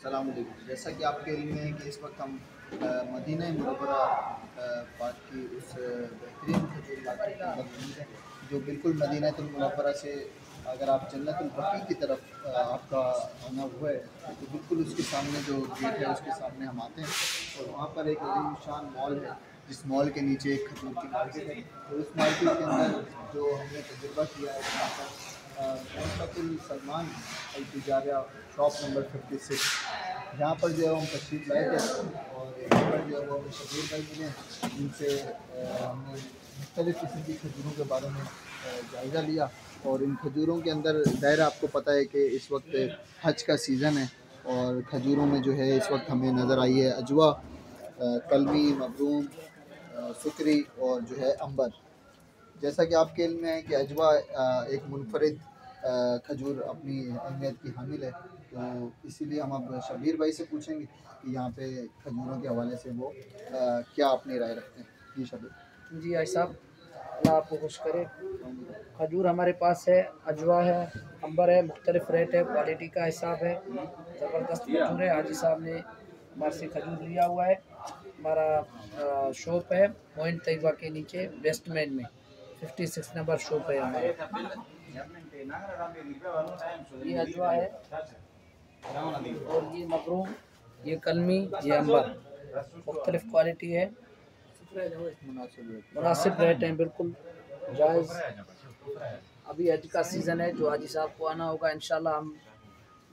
सलाम अलैकुम। जैसा कि आपके इल्म में है कि इस वक्त हम मदीना मुनव्वरा पाक की उस बेहतरीन खजूर मार्केट के अंदर मौजूद हैं, जो बिल्कुल मदीना मुनव्वरा से अगर आप जन्नतुल बकी की तरफ आपका आना हुआ है तो बिल्कुल उसके सामने जो गेट है उसके सामने हम आते हैं और वहाँ पर एक अलीशान मॉल है, जिस मॉल के नीचे एक खजूर की मार्केट है। तो उस मार्केट के अंदर जो हमने तजुर्बा किया है वहाँ पर मोहम्मद सलमान अल-तिजारा शॉप नंबर 56, यहाँ पर जो है हम तशरीफ़ लाए थे और यहाँ पर जो है वो हमें शबीर भाई मिले, जिनसे हमने मुख्तलिफ़ किस्म की खजूरों के बारे में जायज़ा लिया। और इन खजूरों के अंदर ज़ाहिर आपको पता है कि इस वक्त हज का सीज़न है और खजूरों में जो है इस वक्त हमें नज़र आई है अजवा, कलमी, मबरूम, सुकरी और जो है अंबर। जैसा कि आपके इल्म में है कि अजवा एक मुनफरिद खजूर अपनी अहमियत की हामिल है, तो इसीलिए हम अब शबीर भाई से पूछेंगे कि यहाँ पे खजूरों के हवाले से वो क्या अपनी राय रखते हैं। जी शबीर। जी भाई साहब, अल्लाह आपको खुश करे। खजूर हमारे पास है, अजवा है, अंबर है, मुख्तलिफ रेट है, क्वालिटी का हिसाब है, ज़बरदस्त खजूर है। हाजी साहब ने हमारे से खजूर लिया हुआ है। हमारा शॉप है मोइन तैयबा के नीचे बेस्टमैन में 56 नंबर शॉप है हमारा। ये अजवा है और ये मबरूम, ये कलमी, ये अंबर, मुख्तलिफ क्वालिटी है, मुनासिब रेट हैं, बिल्कुल जायज़। अभी हज का सीज़न है, जो हाजी साहब को आना होगा इंशाल्लाह हम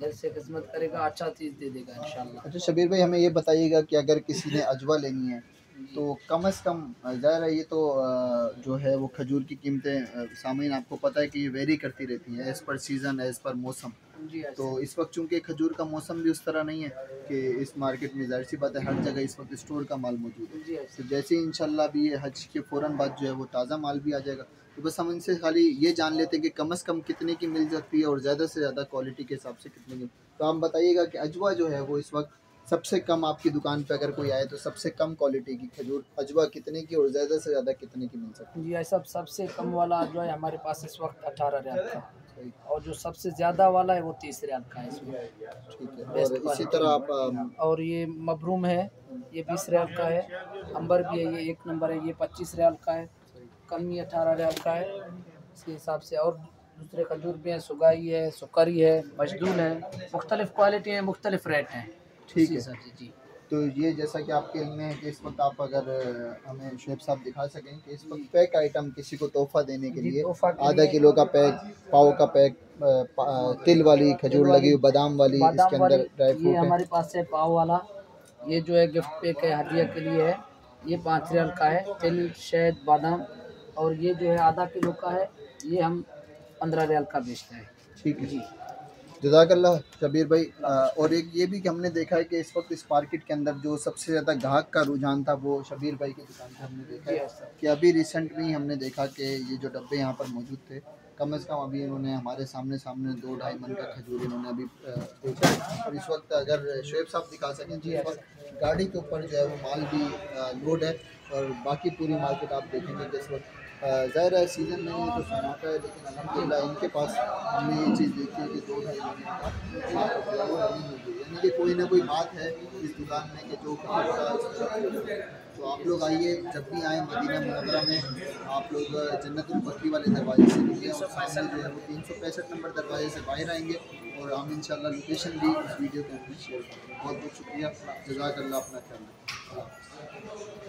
दिल से खिदमत करेगा, अच्छा चीज़ दे देगा इंशाल्लाह। अच्छा शबीर भाई, हमें ये बताइएगा कि अगर किसी ने अजवा लेनी है तो कम से कम, ज़ाहिर है ये तो जो है वो खजूर की कीमतें सामीन आपको पता है कि ये वेरी करती रहती हैं as per season, as per मौसम। तो इस वक्त चूँकि खजूर का मौसम भी उस तरह नहीं है कि इस मार्केट में ज़ाहिर सी बात है हर जगह इस वक्त स्टोर का माल मौजूद है। तो जैसे ही इंशाल्लाह भी ये हज के फ़ौरन बाद जो है वो ताज़ा माल भी आ जाएगा, तो बस हम इनसे खाली ये जान लेते हैं कि कम से कम कितने की मिल सकती है और ज़्यादा से ज़्यादा क्वालिटी के हिसाब से कितने की। तो आप बताइएगा कि अजवा जो है वो इस वक्त सबसे कम आपकी दुकान पे अगर कोई आए तो सबसे कम क्वालिटी की खजूर अजवा कितने की और ज़्यादा से ज़्यादा कितने की मिल सकती है? जी ऐसा सबसे कम वाला जो है हमारे पास इस वक्त 18 रियाल का, और जो सबसे ज़्यादा वाला है वो 30 रियाल का है इसमें। ठीक है। और इसी तरह आप और ये मबरूम है, ये 20 रियाल का है। अंबर भी है, ये 1 नंबर है, ये 25 रियाल का है। कलमी 18 रियाल का है इसके हिसाब से। और दूसरे खजूर भी हैं, सुगाई है, सुकरी है, मजदूल है, मुख्तलिफ क्वालिटी है, मुख्तलिफ रेट हैं। ठीक है। जी। तो ये जैसा कि आपके इल्म में है कि इस वक्त आप अगर हमें शुएब साहब दिखा सकें कि इस वक्त पैक आइटम किसी को तोहफा देने के लिए आधा किलो का पैक, पाव का पैक, तिल वाली खजूर लगी हुई, बादाम वाली, इसके अंदर ड्राई फ्रूट ये है। हमारे पास है पाव वाला, ये जो है गिफ्ट पैक है, हदिया के लिए है। ये 5 रियाल का है, तिल, शहद, बादाम। और ये जो है आधा किलो का है, ये हम 15 रियाल का बेचते हैं। ठीक है जी। जज़ाकल्लाह शबीर भाई। और एक ये भी कि हमने देखा है कि इस वक्त इस मार्केट के अंदर जो सबसे ज़्यादा ग्राहक का रुझान था वो शबीर भाई की दुकान पे हमने देखा है कि अभी रिसेंट में ही हमने देखा कि ये जो डब्बे यहाँ पर मौजूद थे, कम से कम अभी इन्होंने हमारे सामने 2-2.5 मन का खजूर इन्होंने अभी बेचा है। और इस वक्त अगर शुएब साहब दिखा सकें तो इस वक्त गाड़ी के ऊपर जो है वो माल भी लोड है और बाकी पूरी मार्केट आप देखेंगे कि इस वक्त ज़ाहिर है सीज़न नहीं है तो सन्नाटा है, लेकिन अल्हम्दुलिल्लाह इनके पास हमने ये चीज़ देखी है कि 2-2.5 महीने का माल जो है वो रनिंग हो गई है, यानी कि कोई ना कोई बात है इस दुकान में कि जो तो आप लोग आइए, जब भी आएँ मदीना मुनव्वरा में आप लोग जन्नतुल बकी वाले दरवाजे से निकलें और सामने जो है वो 365 नंबर दरवाजे से बाहर आएंगे और हम इंशाल्लाह लोकेशन भी इस वीडियो के अंदर शेयर करेंगे। बहुत बहुत शुक्रिया, जज़ाकल्लाह, अपना ख्याल रखें।